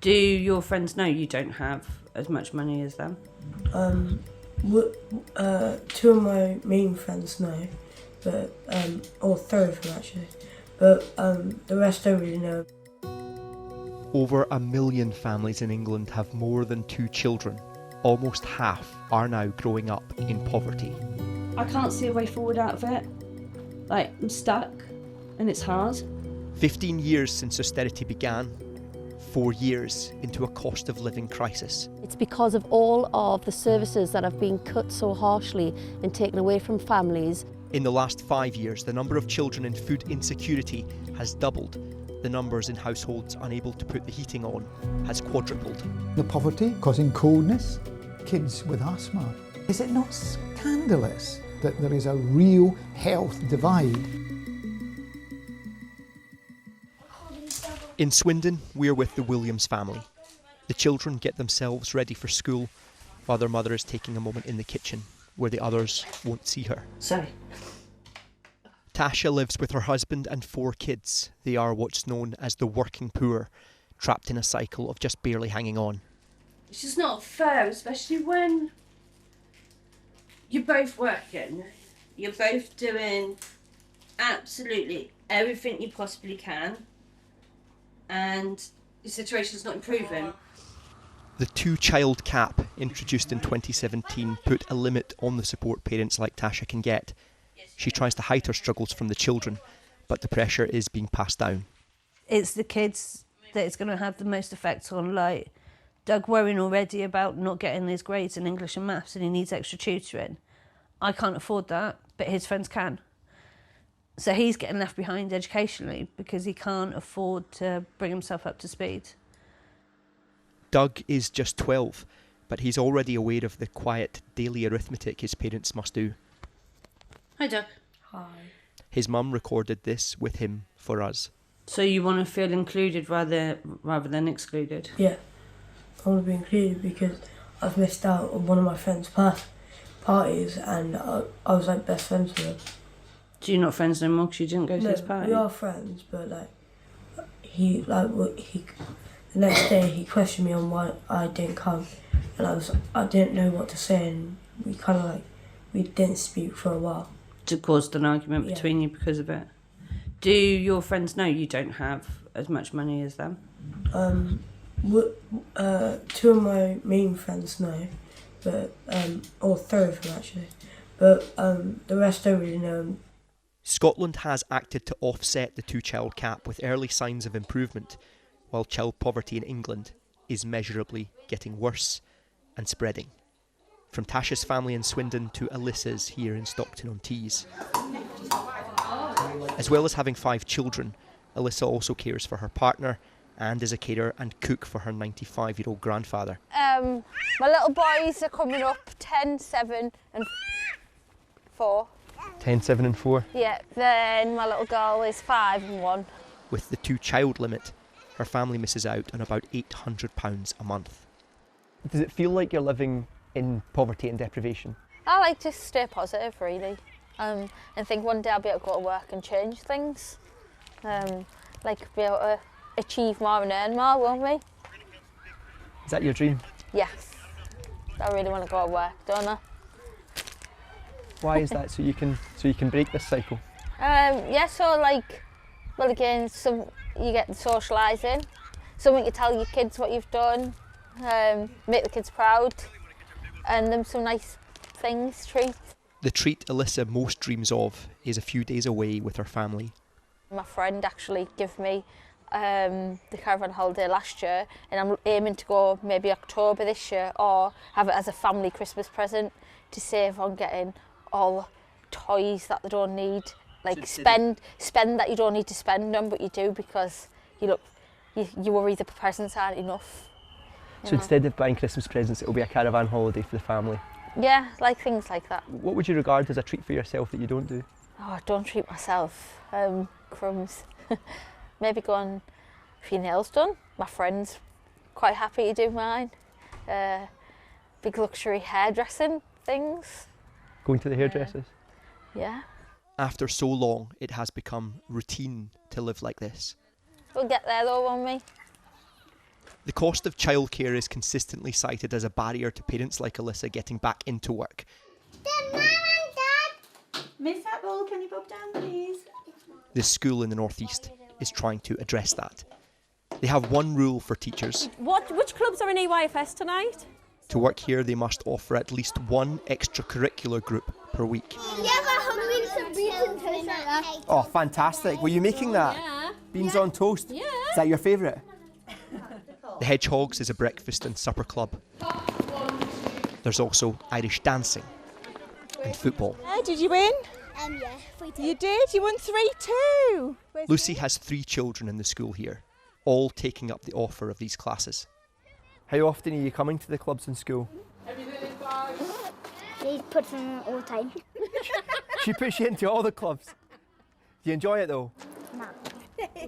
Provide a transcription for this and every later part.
Do your friends know you don't have as much money as them? Two of my main friends know, but or three of them actually, but the rest don't really know. Over 1 million families in England have more than 2 children. Almost half are now growing up in poverty. I can't see a way forward out of it. Like, I'm stuck, and it's hard. 15 years since austerity began, 4 years into a cost of living crisis. It's because of all of the services that have been cut so harshly and taken away from families. In the last 5 years, the number of children in food insecurity has doubled. The numbers in households unable to put the heating on has quadrupled. The poverty causing coldness, kids with asthma. Is it not scandalous that there is a real health divide? In Swindon, we're with the Williams family. The children get themselves ready for school while their mother is taking a moment in the kitchen where the others won't see her. Sorry. Tasha lives with her husband and 4 kids. They are what's known as the working poor, trapped in a cycle of just barely hanging on. It's just not fair, especially when you're both working. You're both doing absolutely everything you possibly can, and the situation's not improving. The 2-child cap, introduced in 2017, put a limit on the support parents like Tasha can get. She tries to hide her struggles from the children, but the pressure is being passed down. It's the kids that it's going to have the most effect on. Like, Doug worrying already about not getting his grades in English and maths and he needs extra tutoring. I can't afford that, but his friends can. So he's getting left behind educationally because he can't afford to bring himself up to speed. Doug is just 12, but he's already aware of the quiet daily arithmetic his parents must do. Hi, Doug. Hi. His mum recorded this with him for us. So you want to feel included rather than excluded? Yeah, I want to be included because I've missed out on one of my friends' parties and I was like best friends with him. So you're not friends no more because you didn't go to his party? We are friends, but the next day he questioned me on why I didn't come, and I didn't know what to say, and we didn't speak for a while. To cause an argument between you because of it. Do your friends know you don't have as much money as them? Two of my main friends know, but or three of them actually, but the rest don't really know. Scotland has acted to offset the 2-child cap with early signs of improvement, while child poverty in England is measurably getting worse and spreading. From Tasha's family in Swindon to Alyssa's here in Stockton-on-Tees. As well as having 5 children, Alyssa also cares for her partner and is a caterer and cook for her 95-year-old grandfather. My little boys are coming up 10, 7 and 4. 10, 7 and 4. Yeah, then my little girl is 5 and 1. With the 2-child limit, her family misses out on about £800 a month. Does it feel like you're living in poverty and deprivation? I like to stay positive really, and think one day I'll be able to go to work and change things. Like be able to achieve more and earn more, won't we? Is that your dream? Yes. I really want to go to work, don't I? Why is that? So you can break this cycle? Yeah, so well again, you get the socialising, something to tell your kids what you've done, make the kids proud, and them some nice things, treats. The treat Alyssa most dreams of is a few days away with her family. My friend actually gave me the caravan holiday last year, and I'm aiming to go maybe October this year, or have it as a family Christmas present to save on getting all toys that they don't need. Like spend that you don't need to spend on, but you do because you worry the presents aren't enough. So instead of buying Christmas presents, it'll be a caravan holiday for the family? Yeah, like things like that. What would you regard as a treat for yourself that you don't do? Oh, I don't treat myself. Crumbs. Maybe go and have your nails done. My friend's quite happy to do mine. Big luxury hairdressing things. Going to the hairdressers? Yeah. After so long, it has become routine to live like this. We'll get there though, won't we? The cost of childcare is consistently cited as a barrier to parents like Alyssa getting back into work. Mum and Dad! Miss that ball, can you pop down please? This school in the northeast is trying to address that. They have one rule for teachers. Which clubs are in EYFS tonight? To work here, they must offer at least one extracurricular group per week. Oh, fantastic. Were you making that? Yeah. Beans on toast? Yeah. Is that your favourite? The Hedgehogs is a breakfast and supper club. There's also Irish dancing and football. Did you win? Yeah, 3-2. You did? You won 3-2. Lucy has 3 children in the school here, all taking up the offer of these classes. How often are you coming to the clubs in school? He puts them all the time. She puts you into all the clubs. Do you enjoy it though? No.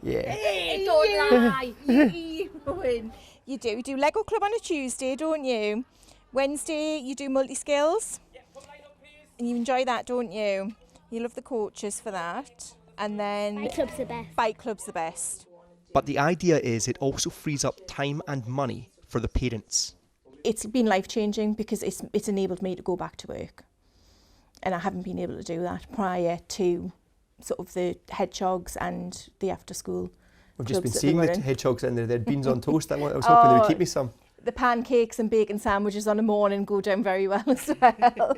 Yeah. Don't lie. You win. You do. You do Lego Club on a Tuesday, don't you? Wednesday you do multi-skills. And you enjoy that, don't you? You love the coaches for that. And then My club's the best. Bike Club's the best. But the idea is it also frees up time and money for the parents. It's been life-changing because it's enabled me to go back to work. And I haven't been able to do that prior to sort of the Hedgehogs and the after-school We've just been clubs that seeing they the were in. Hedgehogs in there. They had beans on toast. I was hoping they would keep me some. The pancakes and bacon sandwiches on a morning go down very well as well.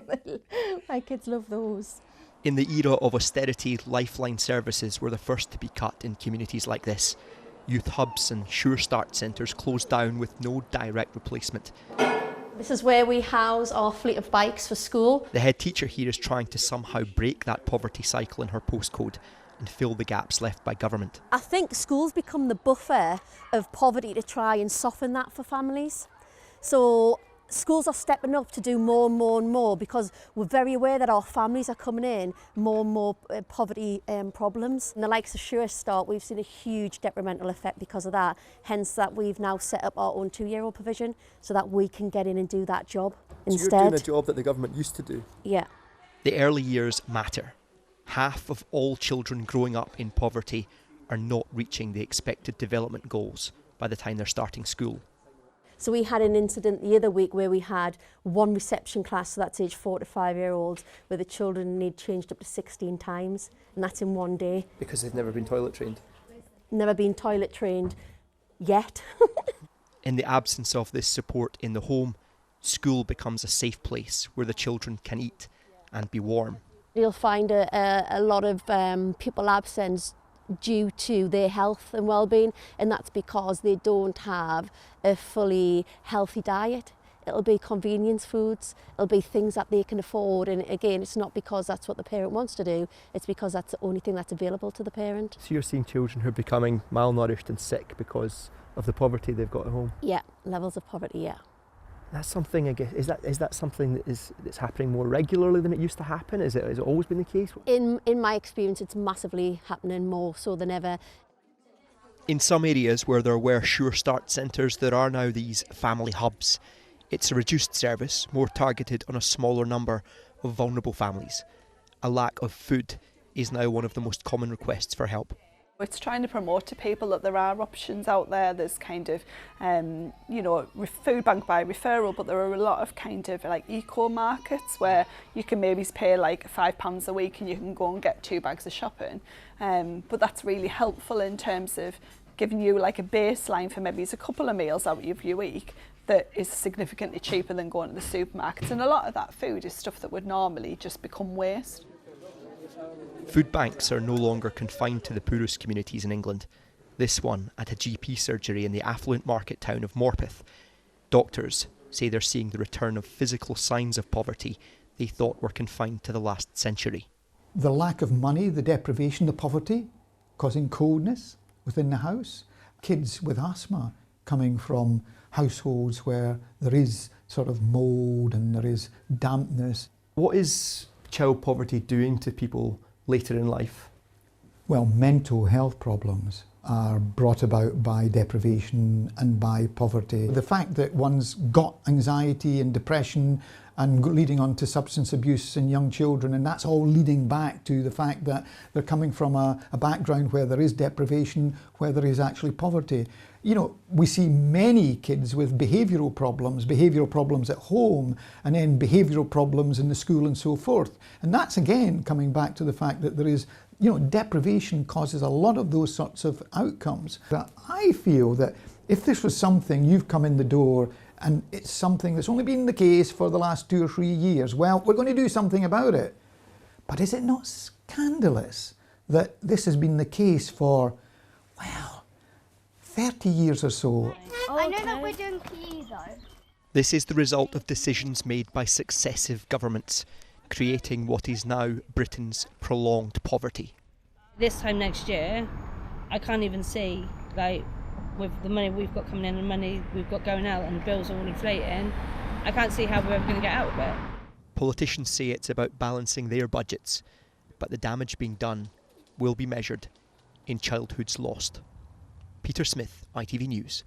My kids love those. In the era of austerity, lifeline services were the first to be cut in communities like this. Youth hubs and Sure Start centres closed down with no direct replacement. This is where we house our fleet of bikes for school. The head teacher here is trying to somehow break that poverty cycle in her postcode and fill the gaps left by government. I think schools become the buffer of poverty to try and soften that for families. So schools are stepping up to do more and more and more because we're very aware that our families are coming in more and more poverty problems. In the likes of Sure Start, we've seen a huge detrimental effect because of that. Hence that we've now set up our own 2-year-old provision so that we can get in and do that job instead. So you're doing a job that the government used to do? Yeah. The early years matter. Half of all children growing up in poverty are not reaching the expected development goals by the time they're starting school. So we had an incident the other week where we had one reception class, so that's age 4 to 5-year-olds, where the children need changed up to 16 times, and that's in one day. Because they've never been toilet trained? Never been toilet trained yet. In the absence of this support in the home, school becomes a safe place where the children can eat and be warm. You'll find a lot of pupil absence due to their health and well-being, and that's because they don't have a fully healthy diet. It'll be convenience foods, it'll be things that they can afford, and again, it's not because that's what the parent wants to do, it's because that's the only thing that's available to the parent. So you're seeing children who are becoming malnourished and sick because of the poverty they've got at home? Yeah, levels of poverty, yeah. That's something, I guess, is that something that's happening more regularly than it used to happen? Has it always been the case? In my experience, it's massively happening more so than ever. In some areas where there were Sure Start centres, there are now these family hubs. It's a reduced service, more targeted on a smaller number of vulnerable families. A lack of food is now one of the most common requests for help. It's trying to promote to people that there are options out there. There's kind of, food bank by referral, but there are a lot of kind of like eco markets where you can maybe pay like £5 a week and you can go and get 2 bags of shopping. But that's really helpful in terms of giving you like a baseline for maybe it's a couple of meals out of your week that is significantly cheaper than going to the supermarkets. And a lot of that food is stuff that would normally just become waste. Food banks are no longer confined to the poorest communities in England. This one at a GP surgery in the affluent market town of Morpeth. Doctors say they're seeing the return of physical signs of poverty they thought were confined to the last century. The lack of money, the deprivation, the poverty, causing coldness within the house. Kids with asthma coming from households where there is sort of mould and there is dampness. What is child poverty doing to people later in life? Well, mental health problems are brought about by deprivation and by poverty. The fact that one's got anxiety and depression and leading on to substance abuse in young children, and that's all leading back to the fact that they're coming from a background where there is deprivation, where there is actually poverty. You know, we see many kids with behavioural problems at home, and then behavioural problems in the school and so forth. And that's again coming back to the fact that there is, you know, deprivation causes a lot of those sorts of outcomes. But I feel that if this was something you've come in the door and it's something that's only been the case for the last 2 or 3 years, well, we're going to do something about it. But is it not scandalous that this has been the case for, well, 30 years or so? I know that we're doing PE though. This is the result of decisions made by successive governments, creating what is now Britain's prolonged poverty. This time next year, I can't even see, like, with the money we've got coming in and money we've got going out and the bills are all inflating, I can't see how we're ever going to get out of it. Politicians say it's about balancing their budgets, but the damage being done will be measured in childhoods lost. Peter Smith, ITV News.